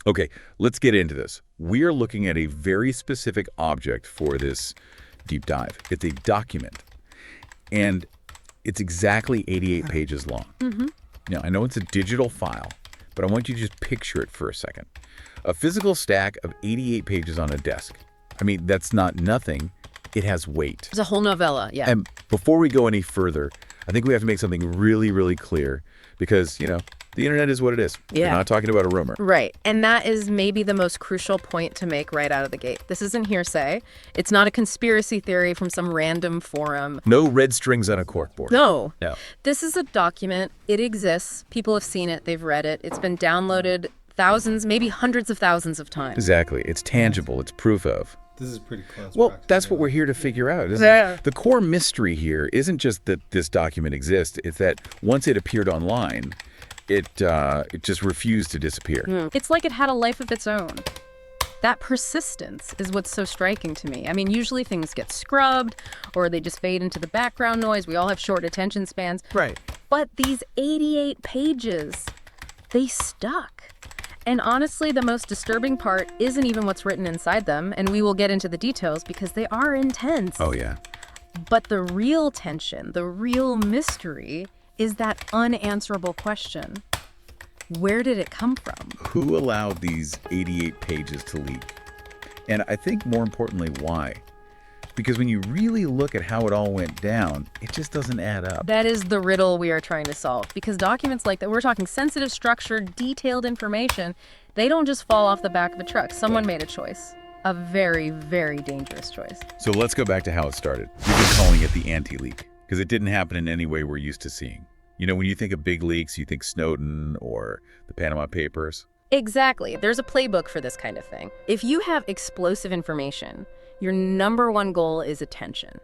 Okay, let's get into this. We are looking at a very specific object for this deep dive. It's a document, and it's exactly 88 pages long. Now, I know it's a digital file, but I want you to just picture it for a second. A physical stack of 88 pages on a desk. I mean, that's not nothing. It has weight. It's a whole novella, yeah. And before we go any further, I think we have to make something really, really clear because, the internet is what it is. Yeah. We're not talking about a rumor. Right. And that is maybe the most crucial point to make right out of the gate. This isn't hearsay. It's not a conspiracy theory from some random forum. No red strings on a corkboard. No. No. This is a document. It exists. People have seen it. They've read it. It's been downloaded thousands, maybe hundreds of thousands of times. Exactly. It's tangible. It's proof of. This is pretty close. Well, that's what we're here to figure out, isn't it? The core mystery here isn't just that this document exists. It's that once it appeared online, it just refused to disappear. It's like it had a life of its own. That persistence is what's so striking to me. I mean, usually things get scrubbed or they just fade into the background noise. We all have short attention spans. Right. But these 88 pages, they stuck. And honestly, the most disturbing part isn't even what's written inside them, and we will get into the details because they are intense. Oh, yeah. But the real tension, the real mystery, is that unanswerable question. Where did it come from? Who allowed these 88 pages to leak? And I think more importantly, why? Because when you really look at how it all went down, it just doesn't add up. That is the riddle we are trying to solve. Because documents like that, we're talking sensitive, structured, detailed information, they don't just fall off the back of a truck. Someone made a choice. A very, very dangerous choice. So let's go back to how it started. We've been calling it the anti-leak, because it didn't happen in any way we're used to seeing. When you think of big leaks, you think Snowden or the Panama Papers. Exactly. There's a playbook for this kind of thing. If you have explosive information, your number one goal is attention.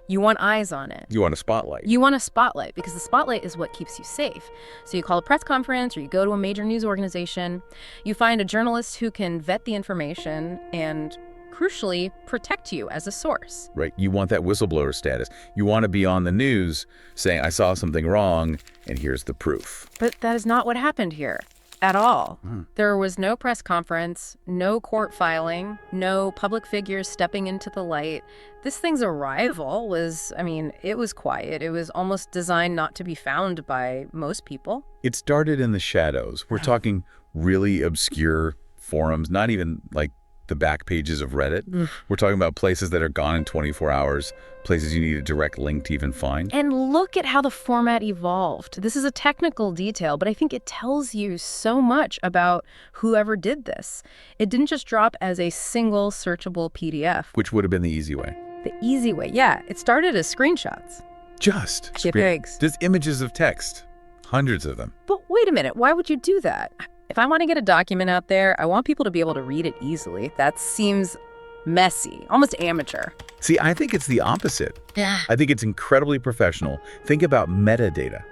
You want eyes on it. You want a spotlight. You want a spotlight because the spotlight is what keeps you safe. So you call a press conference or you go to a major news organization. You find a journalist who can vet the information and, crucially, protect you as a source. Right. You want that whistleblower status. You want to be on the news saying, I saw something wrong, and here's the proof. But that is not what happened here. At all. There was no press conference, no court filing, no public figures stepping into the light. This thing's arrival was, it was quiet. It was almost designed not to be found by most people. It started in the shadows. We're talking really obscure forums, not even like the back pages of Reddit. We're talking about places that are gone in 24 hours, places you need a direct link to even find. And look at how the format evolved. This is a technical detail, but I think it tells you so much about whoever did this. It didn't just drop as a single searchable PDF. Which would have been the easy way. The easy way, yeah. It started as screenshots. Just JPEGs. Just images of text. Hundreds of them. But wait a minute, why would you do that? If I want to get a document out there, I want people to be able to read it easily. That seems messy, almost amateur. See, I think it's the opposite. Yeah. I think it's incredibly professional. Think about metadata.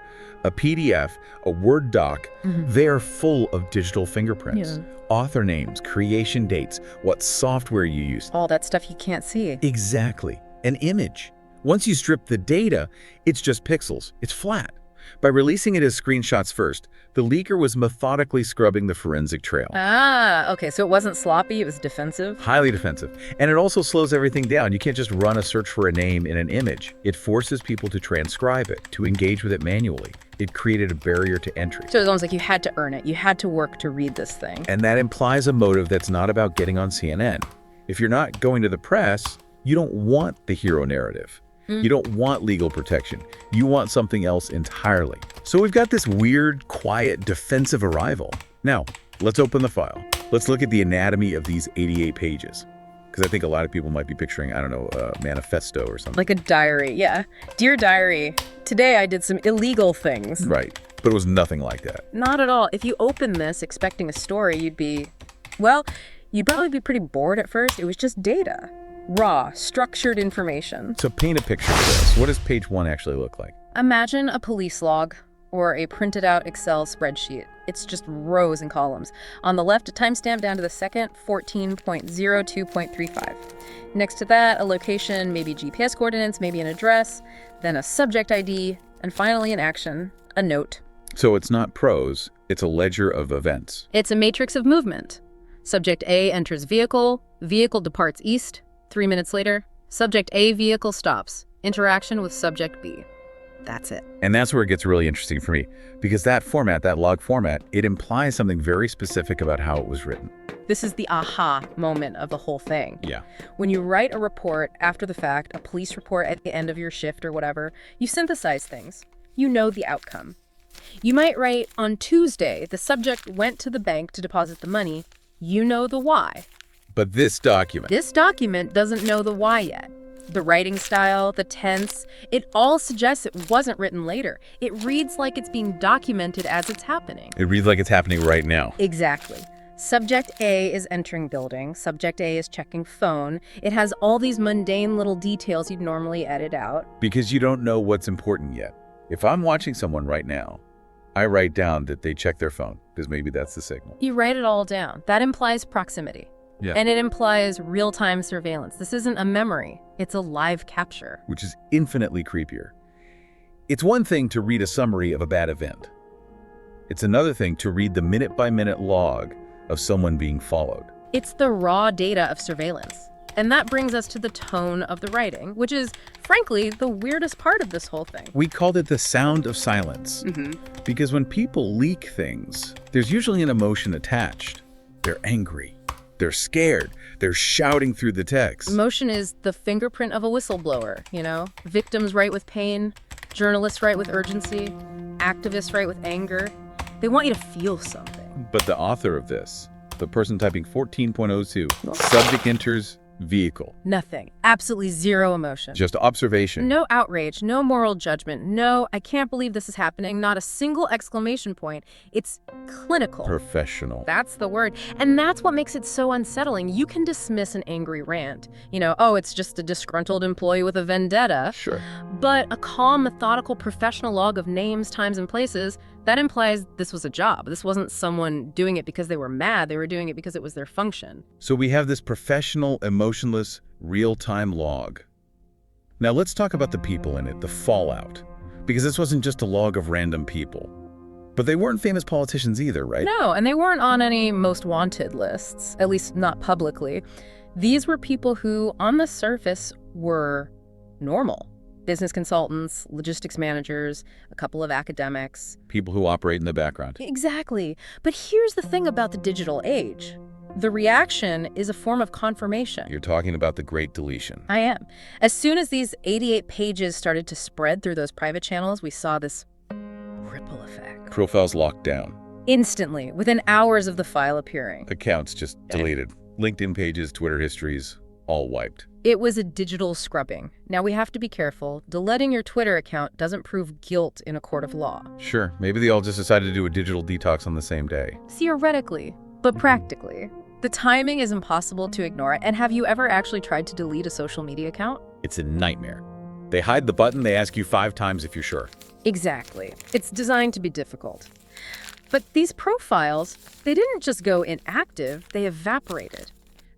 A PDF, a Word doc, they are full of digital fingerprints. Yeah. Author names, creation dates, what software you used. All that stuff you can't see. Exactly. An image. Once you strip the data, it's just pixels. It's flat. By releasing it as screenshots first, the leaker was methodically scrubbing the forensic trail. Ah, okay, so it wasn't sloppy, it was defensive? Highly defensive. And it also slows everything down. You can't just run a search for a name in an image. It forces people to transcribe it, to engage with it manually. It created a barrier to entry. So it's almost like you had to earn it. You had to work to read this thing. And that implies a motive that's not about getting on CNN. If you're not going to the press, you don't want the hero narrative. You don't want legal protection. You want something else entirely. So we've got this weird, quiet, defensive arrival. Now, let's open the file. Let's look at the anatomy of these 88 pages. Because I think a lot of people might be picturing, I don't know, a manifesto or something. Like a diary, yeah. Dear diary, today I did some illegal things. Right, but it was nothing like that. Not at all. If you open this expecting a story, you'd probably be pretty bored at first. It was just data. Raw, structured information. So paint a picture for us. What does page 1 actually look like? Imagine a police log or a printed out Excel spreadsheet. It's just rows and columns. On the left, a timestamp down to the second, 14.02.35. Next to that, a location, maybe GPS coordinates, maybe an address, then a subject ID, and finally an action, a note. So it's not prose, it's a ledger of events. It's a matrix of movement. Subject A enters vehicle. Vehicle departs east. 3 minutes later, subject A vehicle stops. Interaction with subject B. That's it. And that's where it gets really interesting for me, because that format, that log format, it implies something very specific about how it was written. This is the aha moment of the whole thing. Yeah. When you write a report after the fact, a police report at the end of your shift or whatever, you synthesize things. You know the outcome. You might write, on Tuesday, the subject went to the bank to deposit the money. You know the why. But this document doesn't know the why yet. The writing style, the tense, it all suggests it wasn't written later. It reads like it's being documented as it's happening. It reads like it's happening right now. Exactly. Subject A is entering building. Subject A is checking phone. It has all these mundane little details you'd normally edit out. Because you don't know what's important yet. If I'm watching someone right now, I write down that they check their phone, because maybe that's the signal. You write it all down. That implies proximity. Yeah. And it implies real-time surveillance. This isn't a memory. It's a live capture. Which is infinitely creepier. It's one thing to read a summary of a bad event. It's another thing to read the minute-by-minute log of someone being followed. It's the raw data of surveillance. And that brings us to the tone of the writing, which is, frankly, the weirdest part of this whole thing. We called it the sound of silence. Because when people leak things, there's usually an emotion attached. They're angry. They're scared. They're shouting through the text. Emotion is the fingerprint of a whistleblower, you know? Victims write with pain, journalists write with urgency, activists write with anger. They want you to feel something. But the author of this, the person typing 14.02, subject enters vehicle. Nothing. Absolutely zero emotion. Just observation. No outrage, no moral judgment, no, I can't believe this is happening, not a single exclamation point. It's clinical. Professional. That's the word. And that's what makes it so unsettling. You can dismiss an angry rant. You know, oh, it's just a disgruntled employee with a vendetta. Sure. But a calm, methodical, professional log of names, times, and places, that implies this was a job. This wasn't someone doing it because they were mad. They were doing it because it was their function. So we have this professional, emotionless, real-time log. Now let's talk about the people in it, the fallout. Because this wasn't just a log of random people. But they weren't famous politicians either, right? No, and they weren't on any most wanted lists, at least not publicly. These were people who, on the surface, were normal. Business consultants, logistics managers, a couple of academics. People who operate in the background. Exactly. But here's the thing about the digital age. The reaction is a form of confirmation. You're talking about the Great Deletion. I am. As soon as these 88 pages started to spread through those private channels, we saw this ripple effect. Profiles locked down. Instantly, within hours of the file appearing. Accounts just deleted. LinkedIn pages, Twitter histories, all wiped. It was a digital scrubbing. Now we have to be careful. Deleting your Twitter account doesn't prove guilt in a court of law. Sure, maybe they all just decided to do a digital detox on the same day. Theoretically, but practically. The timing is impossible to ignore. And have you ever actually tried to delete a social media account? It's a nightmare. They hide the button, they ask you 5 times if you're sure. Exactly. It's designed to be difficult. But these profiles, they didn't just go inactive, they evaporated.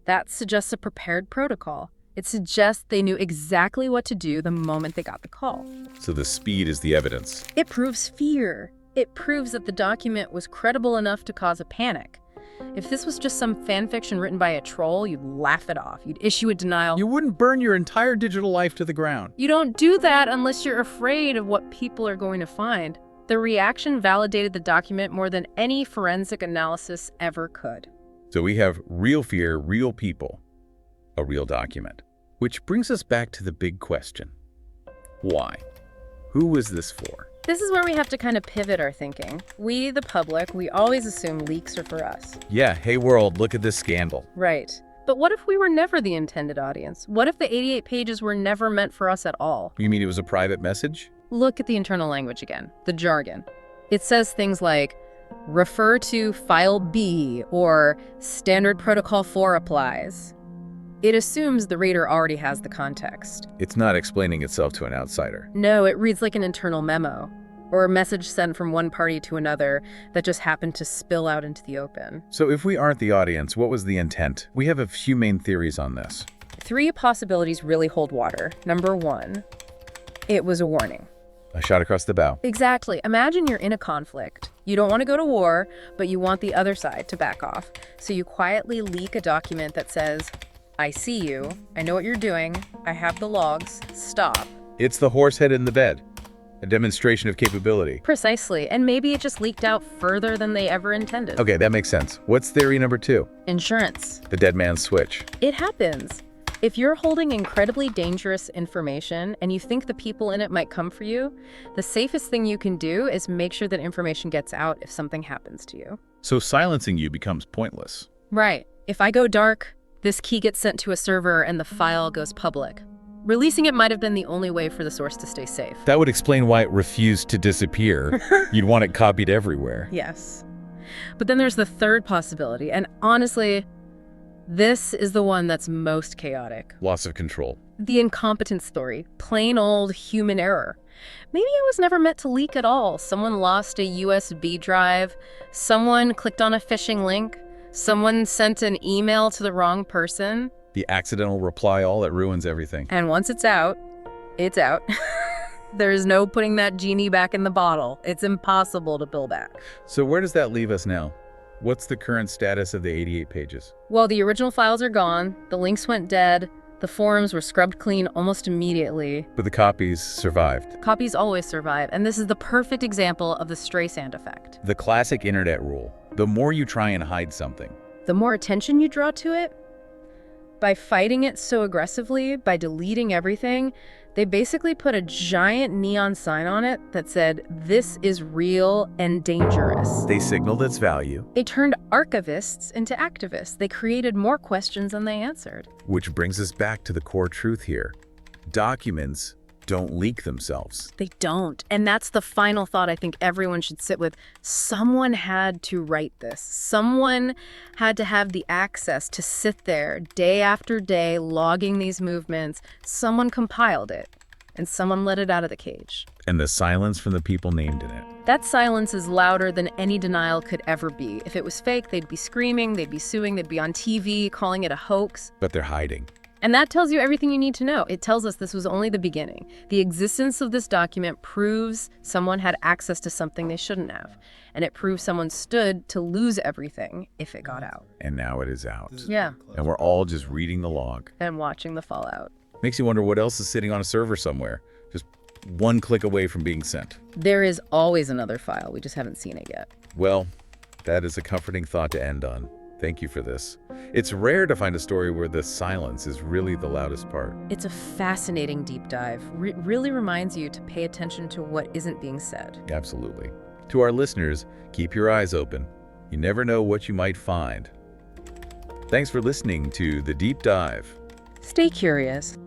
That suggests a prepared protocol. It suggests they knew exactly what to do the moment they got the call. So the speed is the evidence. It proves fear. It proves that the document was credible enough to cause a panic. If this was just some fan fiction written by a troll, you'd laugh it off. You'd issue a denial. You wouldn't burn your entire digital life to the ground. You don't do that unless you're afraid of what people are going to find. The reaction validated the document more than any forensic analysis ever could. So we have real fear, real people, a real document. Which brings us back to the big question. Why? Who was this for? This is where we have to kind of pivot our thinking. We, the public, we always assume leaks are for us. Yeah, hey world, look at this scandal. Right. But what if we were never the intended audience? What if the 88 pages were never meant for us at all? You mean it was a private message? Look at the internal language again, the jargon. It says things like, refer to file B, or standard protocol 4 applies. It assumes the reader already has the context. It's not explaining itself to an outsider. No, it reads like an internal memo, or a message sent from one party to another that just happened to spill out into the open. So if we aren't the audience, what was the intent? We have a few main theories on this. 3 possibilities really hold water. Number 1, it was a warning. A shot across the bow. Exactly. Imagine you're in a conflict. You don't want to go to war, but you want the other side to back off. So you quietly leak a document that says, I see you, I know what you're doing, I have the logs, stop. It's the horse head in the bed, a demonstration of capability. Precisely, and maybe it just leaked out further than they ever intended. Okay, that makes sense. What's theory number 2? Insurance. The dead man's switch. It happens. If you're holding incredibly dangerous information and you think the people in it might come for you, the safest thing you can do is make sure that information gets out if something happens to you. So silencing you becomes pointless. Right. If I go dark, this key gets sent to a server and the file goes public. Releasing it might have been the only way for the source to stay safe. That would explain why it refused to disappear. You'd want it copied everywhere. Yes. But then there's the third possibility, and honestly, this is the one that's most chaotic. Loss of control. The incompetence story. Plain old human error. Maybe it was never meant to leak at all. Someone lost a USB drive. Someone clicked on a phishing link. Someone sent an email to the wrong person. The accidental reply all that ruins everything. And once it's out, it's out. There's no putting that genie back in the bottle. It's impossible to pull back. So where does that leave us now? What's the current status of the 88 pages? Well, the original files are gone. The links went dead. The forums were scrubbed clean almost immediately. But the copies survived. Copies always survive, and this is the perfect example of the Streisand effect. The classic internet rule. The more you try and hide something, The more attention you draw to it, by fighting it so aggressively, by deleting everything, they basically put a giant neon sign on it that said, "This is real and dangerous." they signaled its value, They turned archivists into activists. They created more questions than they answered. which brings us back to the core truth here. Documents don't leak themselves. They don't. And that's the final thought I think everyone should sit with. Someone had to write this. Someone had to have the access to sit there day after day logging these movements. Someone compiled it, and someone let it out of the cage. And the silence from the people named in it. That silence is louder than any denial could ever be. If it was fake, they'd be screaming, they'd be suing, they'd be on TV, calling it a hoax. But they're hiding. And that tells you everything you need to know. It tells us this was only the beginning. The existence of this document proves someone had access to something they shouldn't have. And it proves someone stood to lose everything if it got out. And now it is out. Yeah, And we're all just reading the log. and watching the fallout. Makes you wonder what else is sitting on a server somewhere, just one click away from being sent. There is always another file. We just haven't seen it yet. Well, that is a comforting thought to end on. Thank you for this. It's rare to find a story where the silence is really the loudest part. It's a fascinating deep dive. Really reminds you to pay attention to what isn't being said. Absolutely. To our listeners, keep your eyes open. You never know what you might find. Thanks for listening to The Deep Dive. Stay curious.